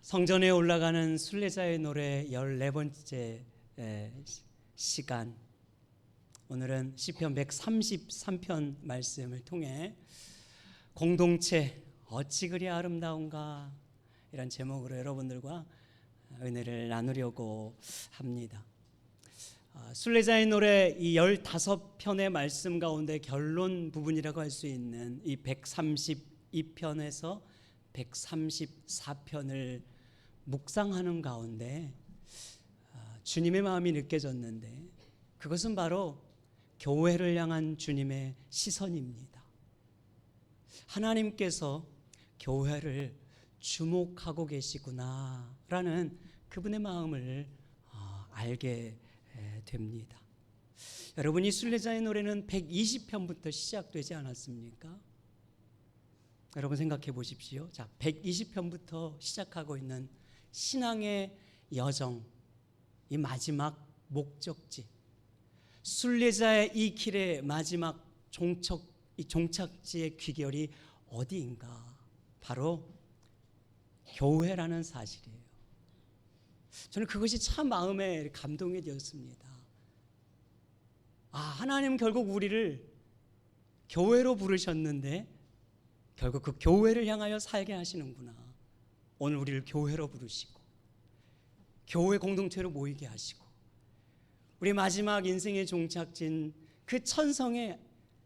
성전에 올라가는 순례자의 노래 14번째 시간, 오늘은 시편 133편 말씀을 통해 공동체 어찌 그리 아름다운가, 이런 제목으로 여러분들과 은혜를 나누려고 합니다. 순례자의 노래 이 15편의 말씀 가운데 결론 부분이라고 할 수 있는 이 132편에서 134편을 묵상하는 가운데 주님의 마음이 느껴졌는데, 그것은 바로 교회를 향한 주님의 시선입니다. 하나님께서 교회를 주목하고 계시구나라는 그분의 마음을 알게 됩니다. 여러분이 순례자의 노래는 120편부터 시작되지 않았습니까? 여러분 생각해 보십시오. 자, 120편부터 시작하고 있는 신앙의 여정, 이 마지막 목적지, 순례자의 이 길의 마지막 종착지의 귀결이 어디인가? 바로 교회라는 사실이에요. 저는 그것이 참 마음에 감동이 되었습니다. 하나님 결국 우리를 교회로 부르셨는데 결국 그 교회를 향하여 살게 하시는구나. 오늘 우리를 교회로 부르시고 교회 공동체로 모이게 하시고 우리 마지막 인생의 종착지인 그 천성의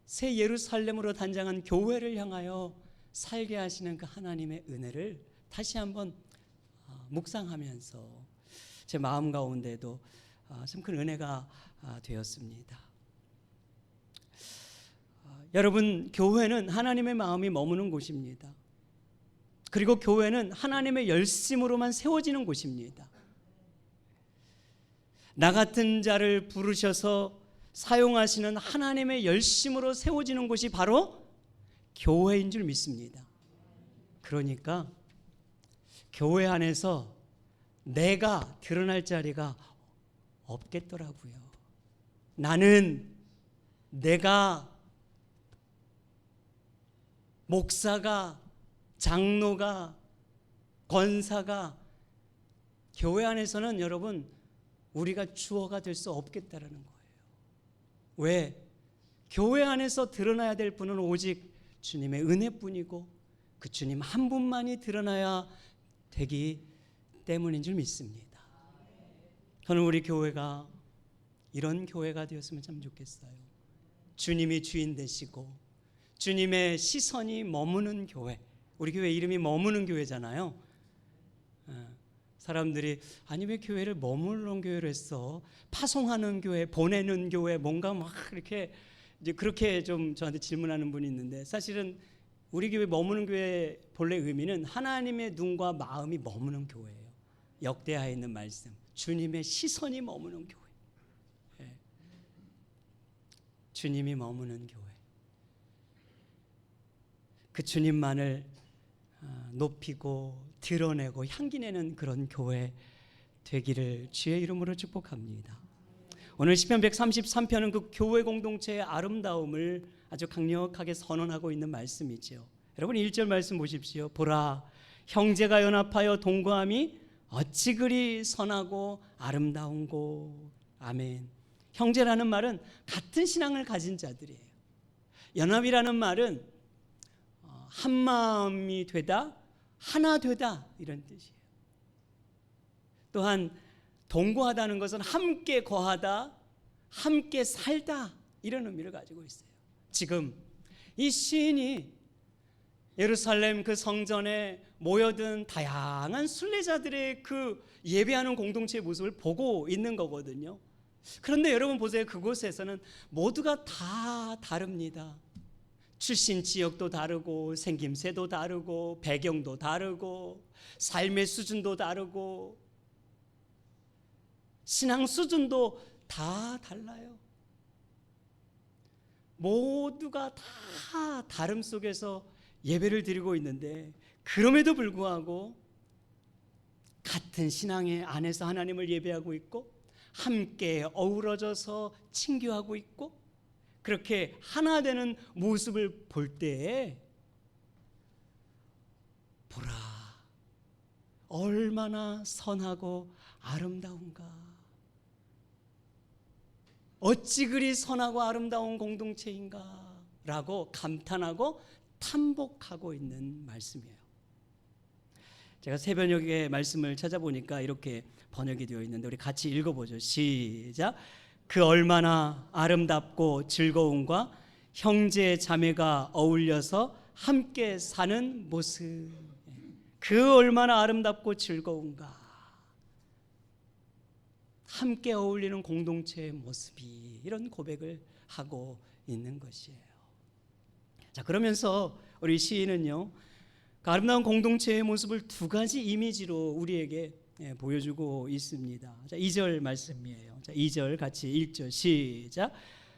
새 예루살렘으로 단장한 교회를 향하여 살게 하시는 그 하나님의 은혜를 다시 한번 묵상하면서 제 마음 가운데도 참 큰 은혜가 되었습니다. 여러분, 교회는 하나님의 마음이 머무는 곳입니다. 그리고 교회는 하나님의 열심으로만 세워지는 곳입니다. 나 같은 자를 부르셔서 사용하시는 하나님의 열심으로 세워지는 곳이 바로 교회인 줄 믿습니다. 그러니까 교회 안에서 내가 드러날 자리가 없겠더라고요. 나는 내가 목사가, 장로가, 권사가 교회 안에서는 여러분 우리가 주어가 될 수 없겠다라는 거예요. 왜? 교회 안에서 드러나야 될 분은 오직 주님의 은혜뿐이고 그 주님 한 분만이 드러나야 되기 때문인 줄 믿습니다. 저는 우리 교회가 이런 교회가 되었으면 참 좋겠어요. 주님이 주인 되시고 주님의 시선이 머무는 교회. 우리 교회 이름이 머무는 교회잖아요. 사람들이 아니 왜 교회를 머무는 교회로 했어? 파송하는 교회, 보내는 교회, 뭔가 막 이렇게 이제 그렇게 좀 저한테 질문하는 분이 있는데, 사실은 우리 교회 머무는 교회 본래 의미는 하나님의 눈과 마음이 머무는 교회예요. 역대하에 있는 말씀, 주님의 시선이 머무는 교회. 주님이 머무는 교회. 그 주님만을 높이고 드러내고 향기내는 그런 교회 되기를 주의 이름으로 축복합니다. 오늘 시편 133편은 그 교회 공동체의 아름다움을 아주 강력하게 선언하고 있는 말씀이죠. 여러분 1절 말씀 보십시오. 보라, 형제가 연합하여 동거함이 어찌 그리 선하고 아름다운고. 아멘. 형제라는 말은 같은 신앙을 가진 자들이에요. 연합이라는 말은 한 마음이 되다, 하나 되다, 이런 뜻이에요. 또한 동거하다는 것은 함께 거하다, 함께 살다, 이런 의미를 가지고 있어요. 지금 이 시인이 예루살렘 그 성전에 모여든 다양한 순례자들의 그 예배하는 공동체의 모습을 보고 있는 거거든요. 그런데 여러분 보세요. 그곳에서는 모두가 다 다릅니다. 출신 지역도 다르고 생김새도 다르고 배경도 다르고 삶의 수준도 다르고 신앙 수준도 다 달라요. 모두가 다 다름 속에서 예배를 드리고 있는데, 그럼에도 불구하고 같은 신앙의 안에서 하나님을 예배하고 있고 함께 어우러져서 친교하고 있고 그렇게 하나 되는 모습을 볼 때에 보라, 얼마나 선하고 아름다운가. 어찌 그리 선하고 아름다운 공동체인가 라고 감탄하고 탐복하고 있는 말씀이에요. 제가 새번역의 말씀을 찾아보니까 이렇게 번역이 되어 있는데 우리 같이 읽어보죠. 시작. 그 얼마나 아름답고 즐거움과 형제 자매가 어울려서 함께 사는 모습. 그 얼마나 아름답고 즐거운가. 함께 어울리는 공동체의 모습이, 이런 고백을 하고 있는 것이에요. 자, 그러면서 우리 시인은요, 그 아름다운 공동체의 모습을 두 가지 이미지로 우리에게 보여주고 있습니다. 자, 2절 말씀이에요. 자, 2절 같이 읽죠. 시작.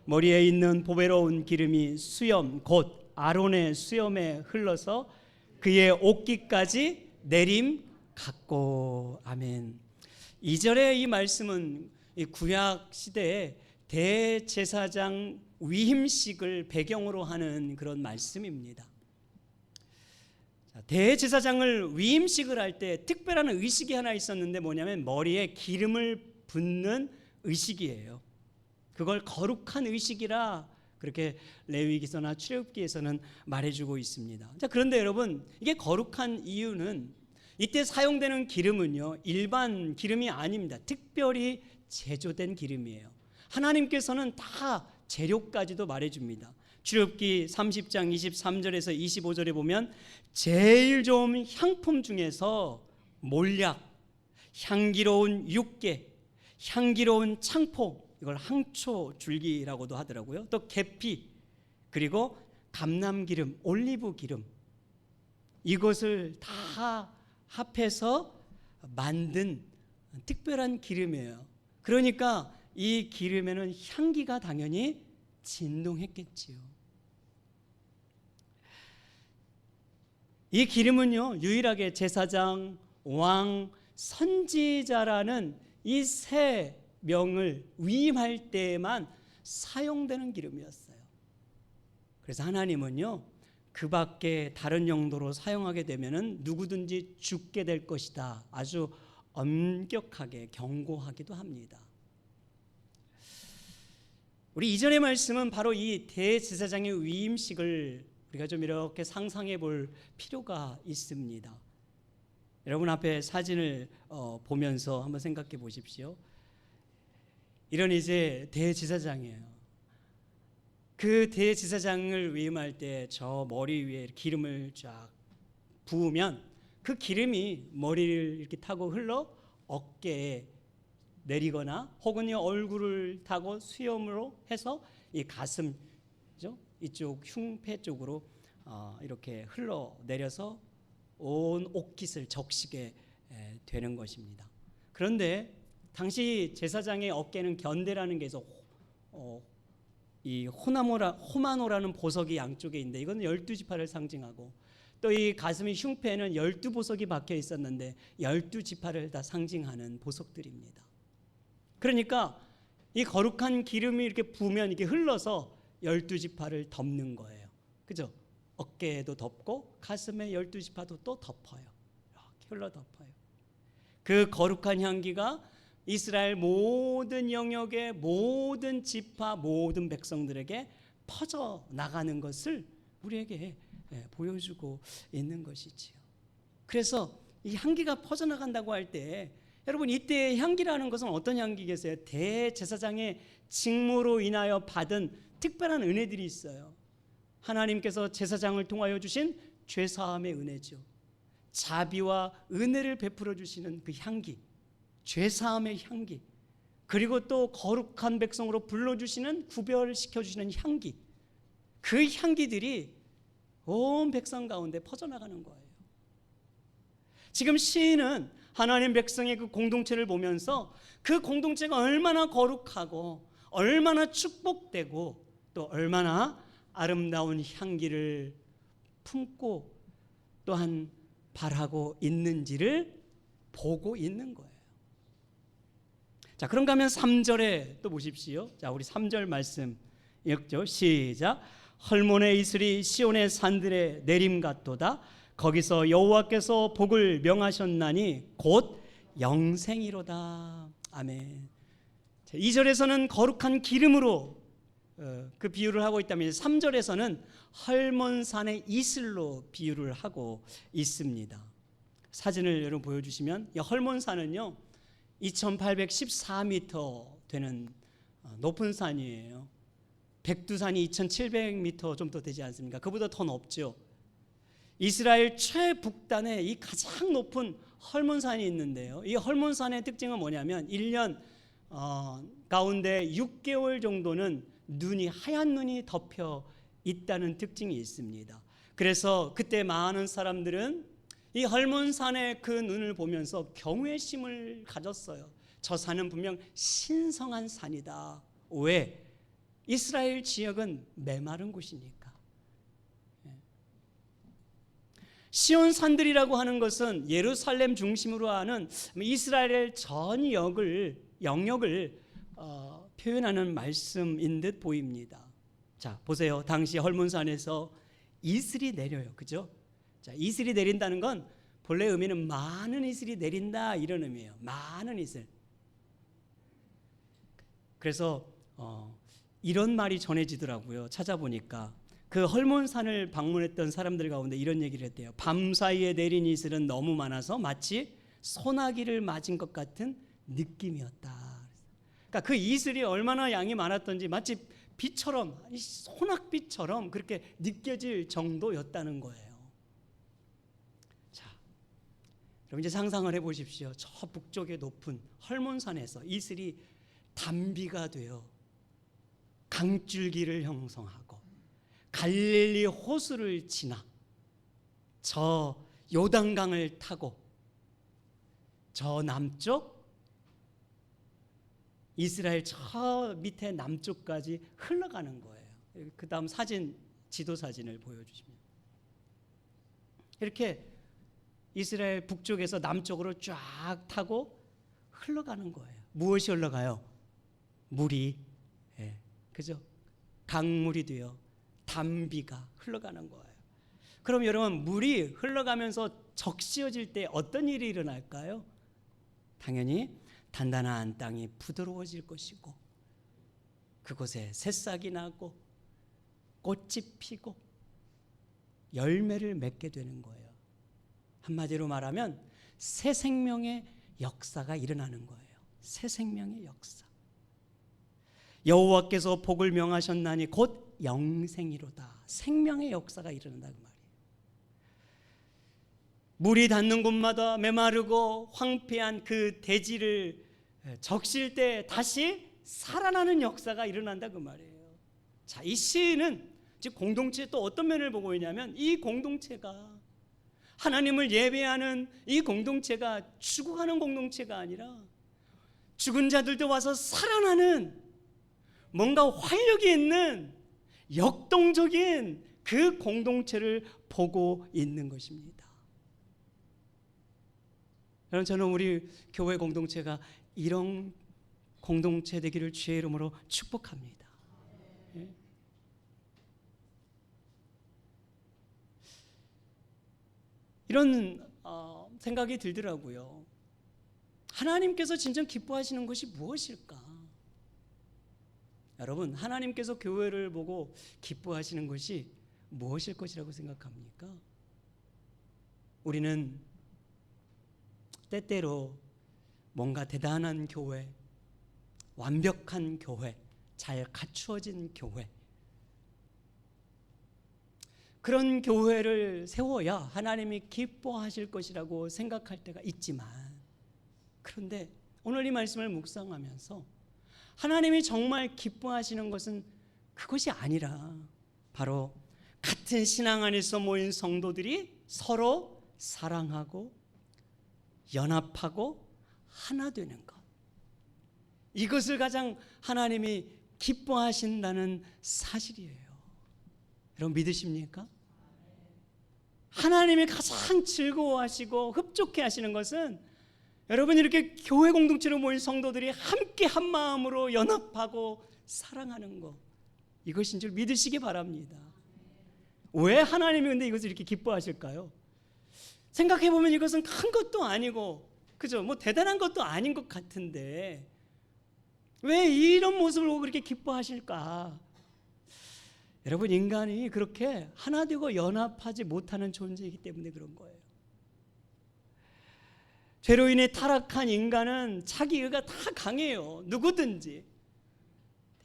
머리에 있는 보배로운 기름이 수염 곧 아론의 수염에 흘러서 그의 옷깃까지 내림 같고. 아멘. 2절의 이 말씀은 이 구약 시대에 대제사장 위임식을 배경으로 하는 그런 말씀입니다. 대제사장을 위임식을 할 때 특별한 의식이 하나 있었는데 뭐냐면 머리에 기름을 붓는 의식이에요. 그걸 거룩한 의식이라 그렇게 레위기서나 출애굽기에서는 말해주고 있습니다. 자, 그런데 여러분, 이게 거룩한 이유는 이때 사용되는 기름은요, 일반 기름이 아닙니다. 특별히 제조된 기름이에요. 하나님께서는 다 재료까지도 말해줍니다. 출애굽기 30장 23절에서 25절에 보면 제일 좋은 향품 중에서 몰약, 향기로운 육개, 향기로운 창포, 이걸 향초 줄기라고도 하더라고요. 또 계피, 그리고 감람기름, 올리브 기름, 이것을 다 합해서 만든 특별한 기름이에요. 그러니까 이 기름에는 향기가 당연히 진동했겠지요. 이 기름은요, 유일하게 제사장, 왕, 선지자라는 이 세 명을 위임할 때에만 사용되는 기름이었어요. 그래서 하나님은요, 그 밖에 다른 용도로 사용하게 되면은 누구든지 죽게 될 것이다, 아주 엄격하게 경고하기도 합니다. 우리 이전의 말씀은 바로 이 대제사장의 위임식을 우리가 좀 이렇게 상상해 볼 필요가 있습니다. 여러분 앞에 사진을 보면서 한번 생각해 보십시오. 이런 이제 대제사장이에요. 그 대제사장을 위임할 때 저 머리 위에 기름을 쫙 부으면 그 기름이 머리를 이렇게 타고 흘러 어깨에 내리거나 혹은 얼굴을 타고 수염으로 해서 이 가슴, 이쪽 흉패 쪽으로 이렇게 흘러 내려서 온 옷깃을 적시게 되는 것입니다. 그런데 당시 제사장의 어깨는 견대라는 게 있어, 이 호마노라는 보석이 양쪽에 있는데 이건 12지파를 상징하고, 또 이 가슴의 흉패에는 12보석이 박혀 있었는데 12지파를 다 상징하는 보석들입니다. 그러니까 이 거룩한 기름이 이렇게 부으면 이렇게 흘러서 12지파를 덮는 거예요. 그죠? 어깨에도 덮고 가슴에 12지파도 또 덮어요. 이렇게 흘러 덮어요. 그 거룩한 향기가 이스라엘 모든 영역의 모든 지파, 모든 백성들에게 퍼져 나가는 것을 우리에게 보여주고 있는 것이지요. 그래서 이 향기가 퍼져 나간다고 할 때, 여러분 이때의 향기라는 것은 어떤 향기겠어요? 대제사장의 직무로 인하여 받은 특별한 은혜들이 있어요. 하나님께서 제사장을 통하여 주신 죄사함의 은혜죠. 자비와 은혜를 베풀어 주시는 그 향기, 죄사함의 향기, 그리고 또 거룩한 백성으로 불러주시는, 구별시켜 주시는 향기, 그 향기들이 온 백성 가운데 퍼져나가는 거예요. 지금 시인은 하나님 백성의 그 공동체를 보면서 그 공동체가 얼마나 거룩하고 얼마나 축복되고 또 얼마나 아름다운 향기를 품고 또한 바라고 있는지를 보고 있는 거예요. 자, 그런가 하면 3절에 또 보십시오. 자, 우리 3절 말씀 읽죠. 시작. 헐몬의 이슬이 시온의 산들에 내림 같도다. 거기서 여호와께서 복을 명하셨나니 곧 영생이로다. 아멘. 2절에서는 거룩한 기름으로 그 비유를 하고 있다면 3절에서는 헐몬산의 이슬로 비유를 하고 있습니다. 사진을 여러분 보여주시면 이 헐몬산은요 2814m 되는 높은 산이에요. 백두산이 2700m 좀 더 되지 않습니까? 그보다 더 높죠. 이스라엘 최북단에 이 가장 높은 헐몬산이 있는데요, 이 헐몬산의 특징은 뭐냐면 1년 가운데 6개월 정도는 하얀 눈이 덮여 있다는 특징이 있습니다. 그래서 그때 많은 사람들은 이 헐몬산의 그 눈을 보면서 경외심을 가졌어요. 저 산은 분명 신성한 산이다. 왜? 이스라엘 지역은 메마른 곳이니까. 시온 산들이라고 하는 것은 예루살렘 중심으로 하는 이스라엘 전 영역을 표현하는 말씀인 듯 보입니다. 자, 보세요. 당시 헐몬산에서 이슬이 내려요. 그죠? 자, 이슬이 내린다는 건 본래 의미는 많은 이슬이 내린다 이런 의미예요. 많은 이슬. 그래서 이런 말이 전해지더라고요. 찾아보니까 그 헐몬산을 방문했던 사람들 가운데 이런 얘기를 했대요. 밤사이에 내린 이슬은 너무 많아서 마치 소나기를 맞은 것 같은 느낌이었다. 그러니까 그 이슬이 얼마나 양이 많았던지 마치 빛처럼, 소낙빛처럼 그렇게 느껴질 정도였다는 거예요. 자, 그럼 이제 상상을 해보십시오. 저 북쪽의 높은 헐몬산에서 이슬이 단비가 되어 강줄기를 형성하고 갈릴리 호수를 지나 저 요단강을 타고 저 남쪽 이스라엘 저 밑에 남쪽까지 흘러가는 거예요. 그 다음 지도 사진을 보여주시면 이렇게 이스라엘 북쪽에서 남쪽으로 쫙 타고 흘러가는 거예요. 무엇이 흘러가요? 물이, 그죠? 강물이 되어 단비가 흘러가는 거예요. 그럼 여러분, 물이 흘러가면서 적시어질 때 어떤 일이 일어날까요? 당연히 단단한 땅이 부드러워질 것이고 그곳에 새싹이 나고 꽃이 피고 열매를 맺게 되는 거예요. 한마디로 말하면 새 생명의 역사가 일어나는 거예요. 새 생명의 역사. 여호와께서 복을 명하셨나니 곧 영생이로다. 생명의 역사가 일어난다 그 말이에요. 물이 닿는 곳마다 메마르고 황폐한 그 대지를 적실 때 다시 살아나는 역사가 일어난다 그 말이에요. 자, 이 시인은 즉 공동체의 또 어떤 면을 보고 있냐면 이 공동체가 하나님을 예배하는 이 공동체가 죽어가는 공동체가 아니라 죽은 자들도 와서 살아나는 뭔가 활력이 있는 역동적인 그 공동체를 보고 있는 것입니다. 여러분, 저는 우리 교회 공동체가 이런 공동체 되기를 주의 이름으로 축복합니다. 이런 생각이 들더라고요. 하나님께서 진정 기뻐하시는 것이 무엇일까? 여러분, 하나님께서 교회를 보고 기뻐하시는 것이 무엇일 것이라고 생각합니까? 우리는 때때로 뭔가 대단한 교회, 완벽한 교회, 잘 갖추어진 교회, 그런 교회를 세워야 하나님이 기뻐하실 것이라고 생각할 때가 있지만, 그런데 오늘 이 말씀을 묵상하면서 하나님이 정말 기뻐하시는 것은 그것이 아니라 바로 같은 신앙 안에서 모인 성도들이 서로 사랑하고 연합하고 하나 되는 것, 이것을 가장 하나님이 기뻐하신다는 사실이에요. 여러분, 믿으십니까? 하나님이 가장 즐거워하시고 흡족해 하시는 것은 여러분, 이렇게 교회 공동체로 모인 성도들이 함께 한 마음으로 연합하고 사랑하는 것, 이것인 줄 믿으시기 바랍니다. 왜 하나님이 근데 이것을 이렇게 기뻐하실까요? 생각해 보면 이것은 큰 것도 아니고, 그죠? 뭐 대단한 것도 아닌 것 같은데 왜 이런 모습을 보고 그렇게 기뻐하실까? 여러분, 인간이 그렇게 하나 되고 연합하지 못하는 존재이기 때문에 그런 거예요. 죄로 인해 타락한 인간은 자기 의가 다 강해요. 누구든지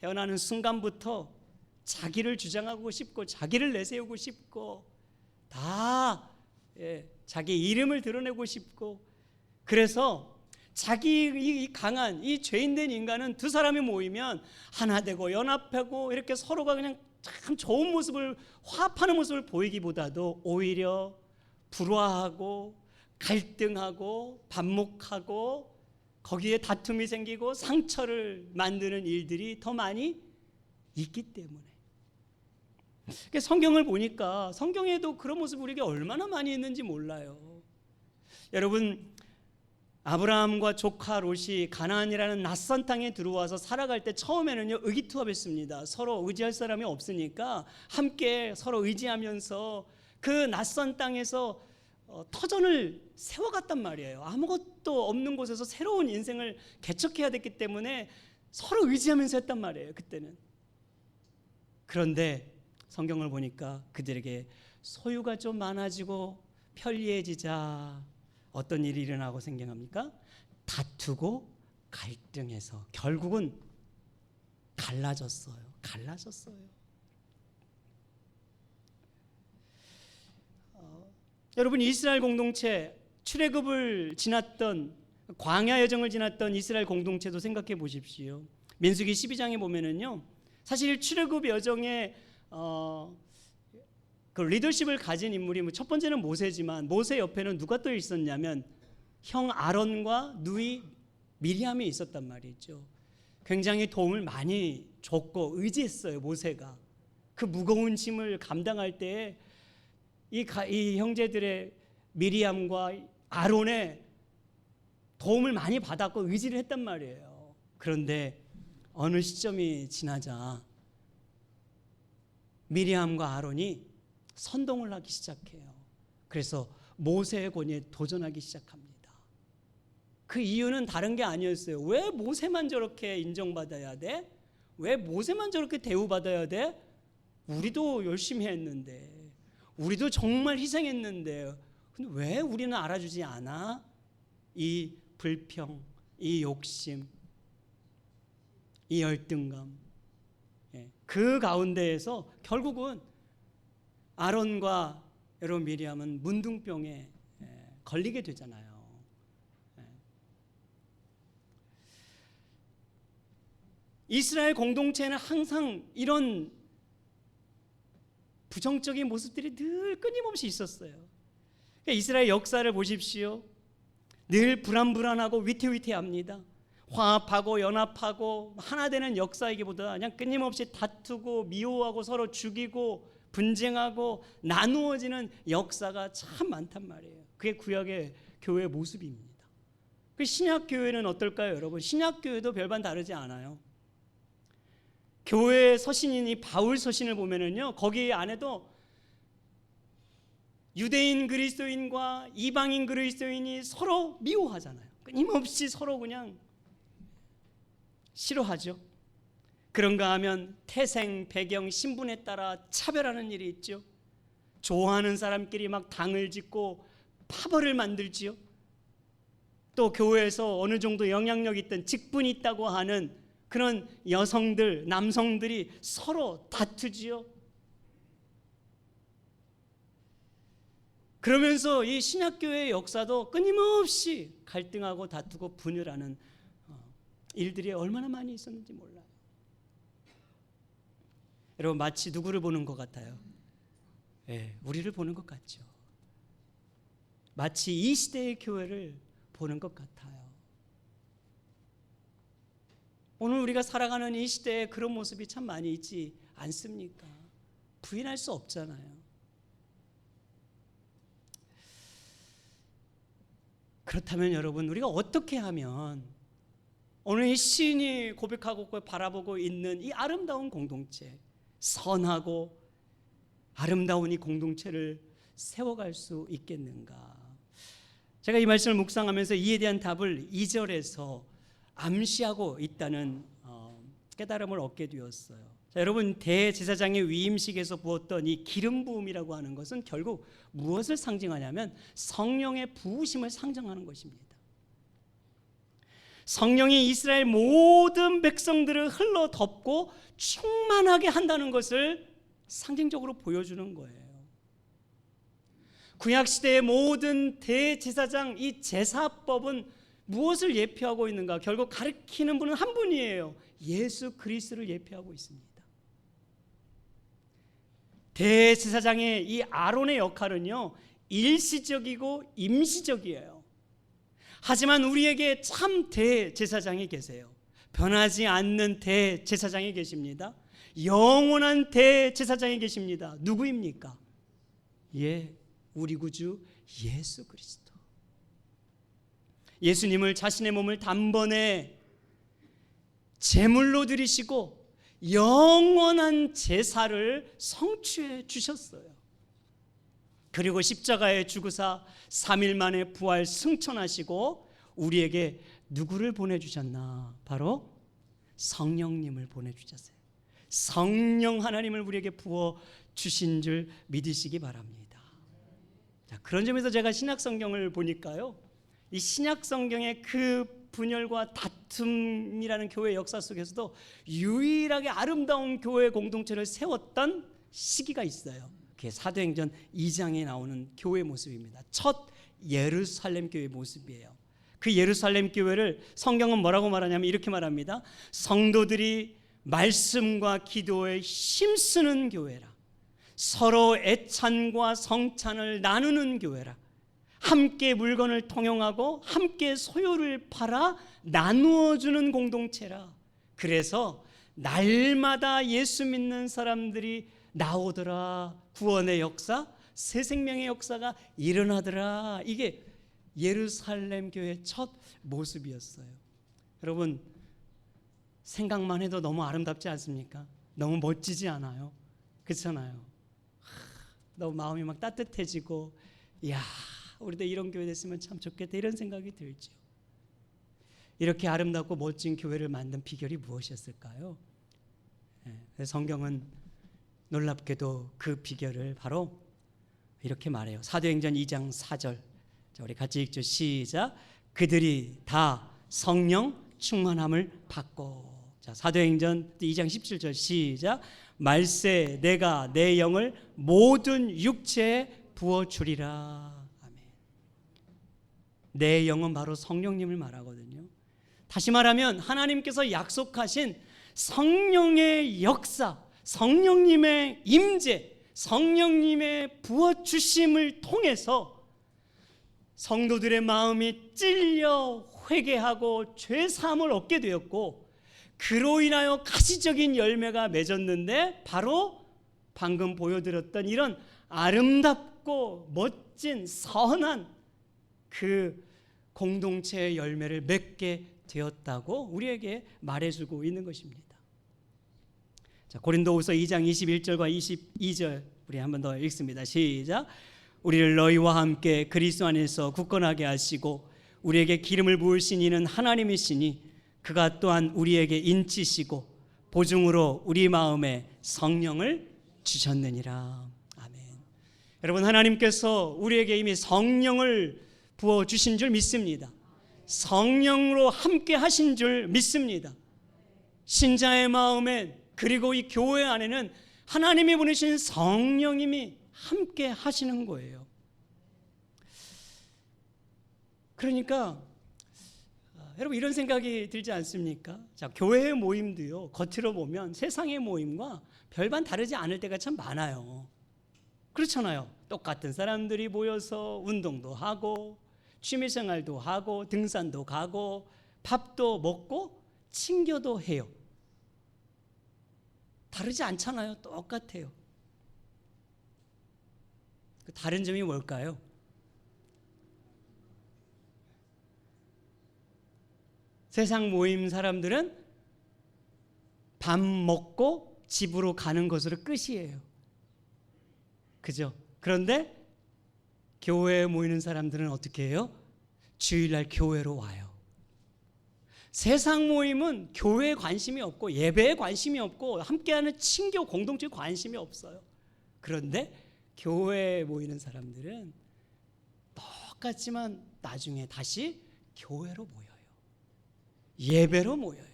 태어나는 순간부터 자기를 주장하고 싶고 자기를 내세우고 싶고 다 자기 이름을 드러내고 싶고, 그래서 자기 이 강한 이 죄인된 인간은 두 사람이 모이면 하나 되고 연합하고 이렇게 서로가 그냥 참 좋은 모습을, 화합하는 모습을 보이기보다도 오히려 불화하고 갈등하고 반목하고 거기에 다툼이 생기고 상처를 만드는 일들이 더 많이 있기 때문에. 성경을 보니까 성경에도 그런 모습이 우리에게 얼마나 많이 있는지 몰라요. 여러분, 아브라함과 조카 롯이 가나안이라는 낯선 땅에 들어와서 살아갈 때 처음에는요 의기투합했습니다. 서로 의지할 사람이 없으니까 함께 서로 의지하면서 그 낯선 땅에서 터전을 세워갔단 말이에요. 아무것도 없는 곳에서 새로운 인생을 개척해야 됐기 때문에 서로 의지하면서 했단 말이에요, 그때는. 그런데 성경을 보니까 그들에게 소유가 좀 많아지고 편리해지자 어떤 일이 일어나고 생겨납니까? 다투고 갈등해서 결국은 갈라졌어요. 여러분, 이스라엘 공동체, 출애굽을 지났던, 광야 여정을 지났던 이스라엘 공동체도 생각해 보십시오. 민수기 12장에 보면은요, 사실 출애굽 여정에 그 리더십을 가진 인물이 첫 번째는 모세지만, 모세 옆에는 누가 또 있었냐면 형 아론과 누이 미리암이 있었단 말이죠. 굉장히 도움을 많이 줬고 의지했어요, 모세가. 그 무거운 짐을 감당할 때에 이 형제들의 미리암과 아론의 도움을 많이 받았고 의지를 했단 말이에요. 그런데 어느 시점이 지나자 미리암과 아론이 선동을 하기 시작해요. 그래서 모세의 권위에 도전하기 시작합니다. 그 이유는 다른 게 아니었어요. 왜 모세만 저렇게 인정받아야 돼? 왜 모세만 저렇게 대우받아야 돼? 우리도 열심히 했는데, 우리도 정말 희생했는데, 근데 왜 우리는 알아주지 않아? 이 불평, 이 욕심, 이 열등감, 그 가운데에서 결국은 아론과 여러분 미리암은 문둥병에 걸리게 되잖아요. 이스라엘 공동체는 항상 이런 부정적인 모습들이 늘 끊임없이 있었어요. 그러니까 이스라엘 역사를 보십시오. 늘 불안불안하고 위태위태합니다. 화합하고 연합하고 하나 되는 역사이기보다 그냥 끊임없이 다투고 미워하고 서로 죽이고 분쟁하고 나누어지는 역사가 참 많단 말이에요. 그게 구약의 교회의 모습입니다. 그 신약 교회는 어떨까요, 여러분? 신약 교회도 별반 다르지 않아요. 교회의 서신인 이 바울 서신을 보면은요, 거기 안에도 유대인 그리스도인과 이방인 그리스도인이 서로 미워하잖아요. 끊임없이 서로 그냥 싫어하죠. 그런가 하면 태생, 배경, 신분에 따라 차별하는 일이 있죠. 좋아하는 사람끼리 막 당을 짓고 파벌을 만들지요. 또 교회에서 어느 정도 영향력 있던 직분이 있다고 하는 그런 여성들, 남성들이 서로 다투지요. 그러면서 이 신약교회의 역사도 끊임없이 갈등하고 다투고 분열하는 일들이 얼마나 많이 있었는지 몰라요. 여러분, 마치 누구를 보는 것 같아요? 우리를 보는 것 같죠. 마치 이 시대의 교회를 보는 것 같아요. 오늘 우리가 살아가는 이 시대에 그런 모습이 참 많이 있지 않습니까? 부인할 수 없잖아요. 그렇다면 여러분, 우리가 어떻게 하면 오늘 이 시인이 고백하고 바라보고 있는 이 아름다운 공동체, 선하고 아름다운 이 공동체를 세워갈 수 있겠는가? 제가 이 말씀을 묵상하면서 이에 대한 답을 2절에서 암시하고 있다는 깨달음을 얻게 되었어요. 자, 여러분, 대제사장의 위임식에서 부었던 이 기름 부음이라고 하는 것은 결국 무엇을 상징하냐면 성령의 부으심을 상징하는 것입니다. 성령이 이스라엘 모든 백성들을 흘러 덮고 충만하게 한다는 것을 상징적으로 보여주는 거예요. 구약시대의 모든 대제사장, 이 제사법은 무엇을 예표하고 있는가? 결국 가리키는 분은 한 분이에요. 예수 그리스도를 예표하고 있습니다. 대제사장의 이 아론의 역할은요, 일시적이고 임시적이에요. 하지만 우리에게 참 대제사장이 계세요. 변하지 않는 대제사장이 계십니다. 영원한 대제사장이 계십니다. 누구입니까? 우리 구주 예수 그리스도. 예수님을 자신의 몸을 단번에 제물로 드리시고 영원한 제사를 성취해 주셨어요. 그리고 십자가에 죽으사 3일 만에 부활 승천하시고 우리에게 누구를 보내주셨나? 바로 성령님을 보내주셨어요. 성령 하나님을 우리에게 부어주신 줄 믿으시기 바랍니다. 자, 그런 점에서 제가 신약성경을 보니까요, 이 신약성경의 그 분열과 다툼이라는 교회 역사 속에서도 유일하게 아름다운 교회 공동체를 세웠던 시기가 있어요. 그게 사도행전 2장에 나오는 교회 모습입니다. 첫 예루살렘 교회 모습이에요. 그 예루살렘 교회를 성경은 뭐라고 말하냐면 이렇게 말합니다. 성도들이 말씀과 기도에 힘쓰는 교회라. 서로 애찬과 성찬을 나누는 교회라. 함께 물건을 통용하고 함께 소유를 팔아 나누어주는 공동체라. 그래서 날마다 예수 믿는 사람들이 나오더라. 구원의 역사, 새 생명의 역사가 일어나더라. 이게 예루살렘 교회의 첫 모습이었어요. 여러분, 생각만 해도 너무 아름답지 않습니까? 너무 멋지지 않아요? 그렇잖아요. 너무 마음이 막 따뜻해지고, 이야, 우리도 이런 교회 됐으면 참 좋겠다, 이런 생각이 들죠. 이렇게 아름답고 멋진 교회를 만든 비결이 무엇이었을까요? 성경은 놀랍게도 그 비결을 바로 이렇게 말해요. 사도행전 2장 4절. 자, 우리 같이 읽죠. 시작. 그들이 다 성령 충만함을 받고. 자, 사도행전 2장 17절 시작. 말세 내가 내 영을 모든 육체에 부어주리라. 내 영은 바로 성령님을 말하거든요. 다시 말하면 하나님께서 약속하신 성령의 역사, 성령님의 임재, 성령님의 부어주심을 통해서 성도들의 마음이 찔려 회개하고 죄사함을 얻게 되었고, 그로 인하여 가시적인 열매가 맺었는데 바로 방금 보여드렸던 이런 아름답고 멋진 선한 그 공동체의 열매를 맺게 되었다고 우리에게 말해주고 있는 것입니다. 자, 고린도후서 2장 21절과 22절 우리 한 번 더 읽습니다. 시작. 우리를 너희와 함께 그리스도 안에서 굳건하게 하시고 우리에게 기름을 부으신 이는 하나님이시니 그가 또한 우리에게 인치시고 보증으로 우리 마음에 성령을 주셨느니라. 아멘. 여러분, 하나님께서 우리에게 이미 성령을 부어주신 줄 믿습니다. 성령으로 함께 하신 줄 믿습니다. 신자의 마음에, 그리고 이 교회 안에는 하나님이 보내신 성령님이 함께 하시는 거예요. 그러니까 여러분, 이런 생각이 들지 않습니까? 자, 교회의 모임도요, 겉으로 보면 세상의 모임과 별반 다르지 않을 때가 참 많아요. 그렇잖아요. 똑같은 사람들이 모여서 운동도 하고 취미생활도 하고 등산도 가고 밥도 먹고 친교도 해요. 다르지 않잖아요. 똑같아요. 그 다른 점이 뭘까요? 세상 모임 사람들은 밥 먹고 집으로 가는 것으로 끝이에요. 그죠? 그런데 교회에 모이는 사람들은 어떻게 해요? 주일날 교회로 와요. 세상 모임은 교회에 관심이 없고 예배에 관심이 없고 함께하는 친교 공동체에 관심이 없어요. 그런데 교회에 모이는 사람들은 똑같지만 나중에 다시 교회로 모여요. 예배로 모여요.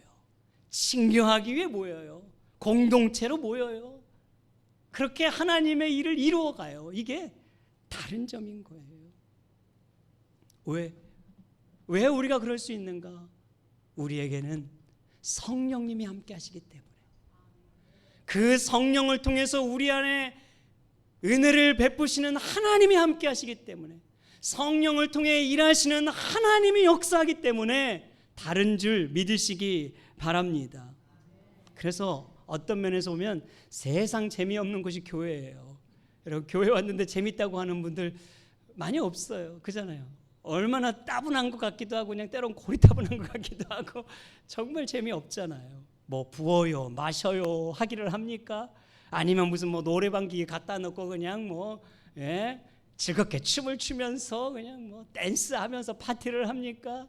친교하기 위해 모여요. 공동체로 모여요. 그렇게 하나님의 일을 이루어가요. 이게 다른 점인 거예요. 왜 우리가 그럴 수 있는가? 우리에게는 성령님이 함께 하시기 때문에, 그 성령을 통해서 우리 안에 은혜를 베푸시는 하나님이 함께 하시기 때문에, 성령을 통해 일하시는 하나님이 역사하기 때문에 다른 줄 믿으시기 바랍니다. 그래서 어떤 면에서 보면 세상 재미없는 곳이 교회예요. 여러분, 교회 왔는데 재밌다고 하는 분들 많이 없어요. 그잖아요. 얼마나 따분한 것 같기도 하고 그냥 때론 고리따분한 것 같기도 하고 정말 재미없잖아요. 뭐 부어요 마셔요 하기를 합니까? 아니면 무슨 뭐 노래방 기계 갖다 놓고 그냥 뭐 즐겁게 춤을 추면서 그냥 뭐 댄스하면서 파티를 합니까?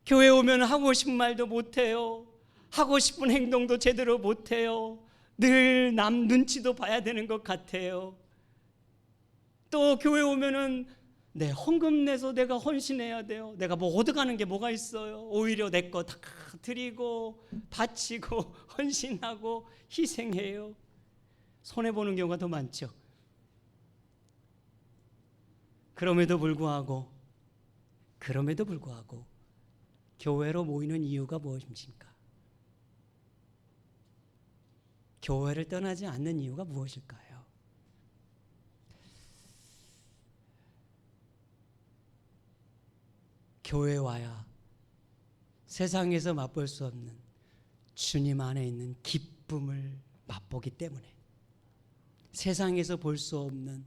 교회 오면 하고 싶은 말도 못해요. 하고 싶은 행동도 제대로 못해요. 늘 남 눈치도 봐야 되는 것 같아요. 또 교회 오면은 내 헌금 내서 내가 헌신해야 돼요. 내가 뭐 얻어가는 게 뭐가 있어요? 오히려 내 거 다 드리고 바치고 헌신하고 희생해요. 손해보는 경우가 더 많죠. 그럼에도 불구하고 교회로 모이는 이유가 무엇입니까? 교회를 떠나지 않는 이유가 무엇일까요? 교회에 와야 세상에서 맛볼 수 없는 주님 안에 있는 기쁨을 맛보기 때문에, 세상에서 볼 수 없는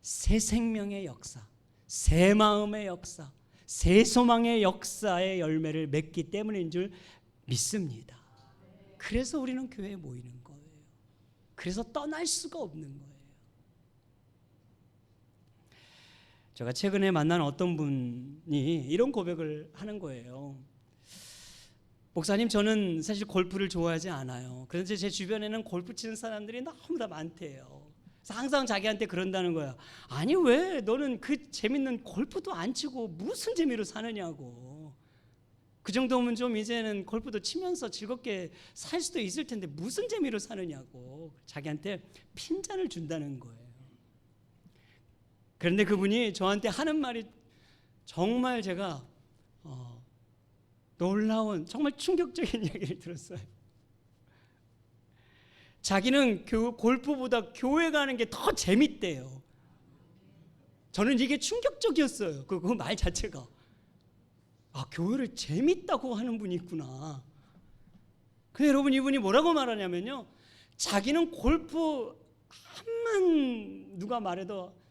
새 생명의 역사, 새 마음의 역사, 새 소망의 역사의 열매를 맺기 때문인 줄 믿습니다. 그래서 우리는 교회에 모이는 거예요. 그래서 떠날 수가 없는 거예요. 제가 최근에 만난 어떤 분이 이런 고백을 하는 거예요. 목사님, 저는 사실 골프를 좋아하지 않아요. 그런데 제 주변에는 골프 치는 사람들이 너무 다 많대요. 그래서 항상 자기한테 그런다는 거야. 아니, 왜 너는 그 재밌는 골프도 안 치고 무슨 재미로 사느냐고. 그 정도면 좀 이제는 골프도 치면서 즐겁게 살 수도 있을 텐데 무슨 재미로 사느냐고 자기한테 핀잔을 준다는 거예요. 그런데 그분이 저한테 하는 말이 정말 제가 놀라운, 정말 충격적인 이야기를 들었어요. 자기는 골프보다 교회 가는 게 더 재밌대요. 저는 이게 충격적이었어요. 그 말 자체가. 아, 교회를 재밌다고 하는 분이 있구나. 근데 여러분, 이분이 뭐라고 말하냐면요, 자기는 골프 한만 누가 말해도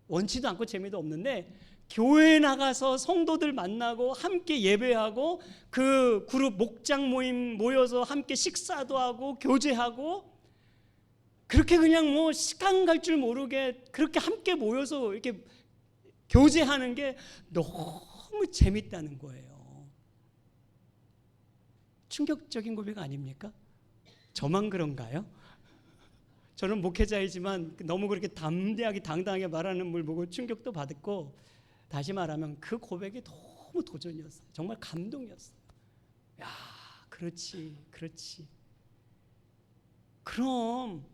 원치도 않고 재미도 없는데 교회에 나가서 성도들 만나고 함께 예배하고 그 그룹 목장 모임 모여서 함께 식사도 하고 교제하고 그렇게 그냥 뭐 시간 갈 줄 모르게 그렇게 함께 모여서 이렇게 교제하는 게 너무 재밌다는 거예요. 충격적인 고백 아닙니까? 저만 그런가요? 저는 목회자이지만 너무 그렇게 담대하게 당당하게 말하는 걸 보고 충격도 받았고, 다시 말하면 그 고백이 너무 도전이었어요. 정말 감동이었어요. 야, 그렇지. 그럼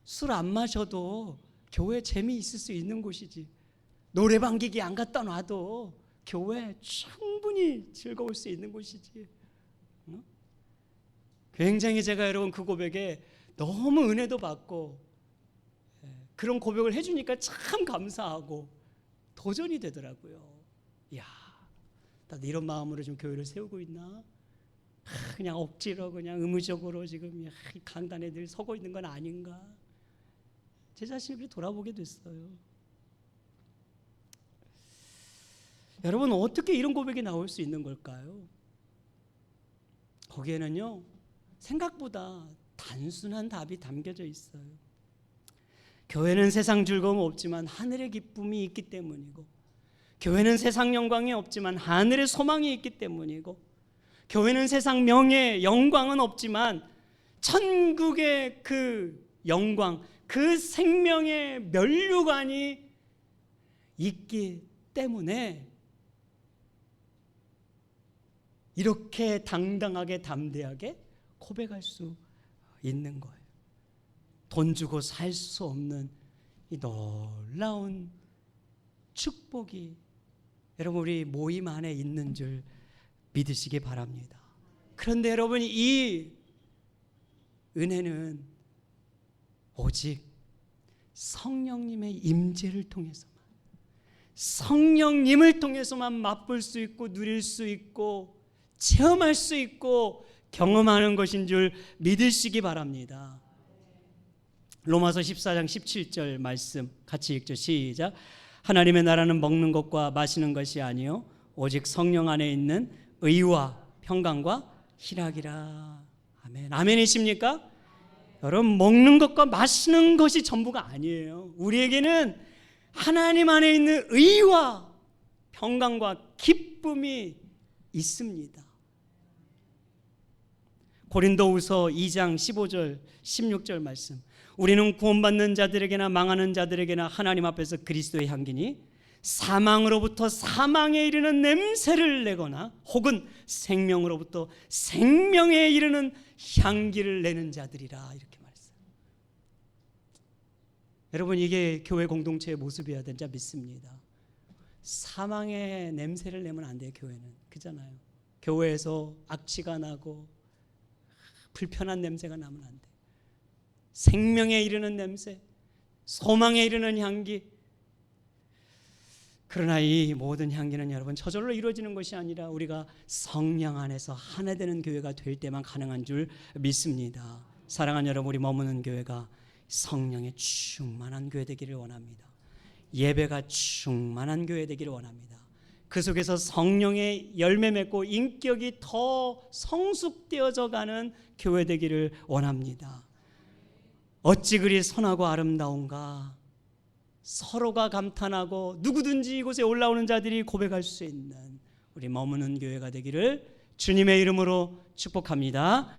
술 안 마셔도 교회 재미있을 수 있는 곳이지. 노래방 기계 안 갖다 놔도 교회 충분히 즐거울 수 있는 곳이지. 굉장히 제가 여러분 그 고백에 너무 은혜도 받고 그런 고백을 해주니까 참 감사하고 도전이 되더라고요. 이야, 나도 이런 마음으로 좀 교회를 세우고 있나? 그냥 억지로 그냥 의무적으로 지금 강단에 늘 서고 있는 건 아닌가? 제 자신을 돌아보게 됐어요. 여러분, 어떻게 이런 고백이 나올 수 있는 걸까요? 거기에는요, 생각보다 단순한 답이 담겨져 있어요. 교회는 세상 즐거움 없지만 하늘의 기쁨이 있기 때문이고, 교회는 세상 영광이 없지만 하늘의 소망이 있기 때문이고, 교회는 세상 명예, 영광은 없지만 천국의 그 영광, 그 생명의 면류관이 있기 때문에 이렇게 당당하게 담대하게 고백할 수 있는 거예요. 돈 주고 살 수 없는 이 놀라운 축복이 여러분 우리 모임 안에 있는 줄 믿으시기 바랍니다. 그런데 여러분, 이 은혜는 오직 성령님의 임재를 통해서만, 성령님을 통해서만 맛볼 수 있고 누릴 수 있고 체험할 수 있고 경험하는 것인 줄 믿으시기 바랍니다. 로마서 14장 17절 말씀 같이 읽죠. 시작. 하나님의 나라는 먹는 것과 마시는 것이 아니요 오직 성령 안에 있는 의와 평강과 희락이라. 아멘. 아멘이십니까? 여러분, 먹는 것과 마시는 것이 전부가 아니에요. 우리에게는 하나님 안에 있는 의와 평강과 기쁨이 있습니다. 고린도후서 2장 15절 16절 말씀. 우리는 구원받는 자들에게나 망하는 자들에게나 하나님 앞에서 그리스도의 향기니 사망으로부터 사망에 이르는 냄새를 내거나 혹은 생명으로부터 생명에 이르는 향기를 내는 자들이라. 이렇게 말했어요. 여러분, 이게 교회 공동체의 모습이어야 된다 믿습니다. 사망의 냄새를 내면 안 돼요. 교회는 그잖아요. 교회에서 악취가 나고 불편한 냄새가 나면 안 돼. 생명에 이르는 냄새, 소망에 이르는 향기. 그러나 이 모든 향기는 여러분 저절로 이루어지는 것이 아니라 우리가 성령 안에서 하나 되는 교회가 될 때만 가능한 줄 믿습니다. 사랑하는 여러분, 우리 머무는 교회가 성령의 충만한 교회 되기를 원합니다. 예배가 충만한 교회 되기를 원합니다. 그 속에서 성령의 열매 맺고 인격이 더 성숙되어져 가는 교회 되기를 원합니다. 어찌 그리 선하고 아름다운가. 서로가 감탄하고 누구든지 이곳에 올라오는 자들이 고백할 수 있는 우리 머무는 교회가 되기를 주님의 이름으로 축복합니다.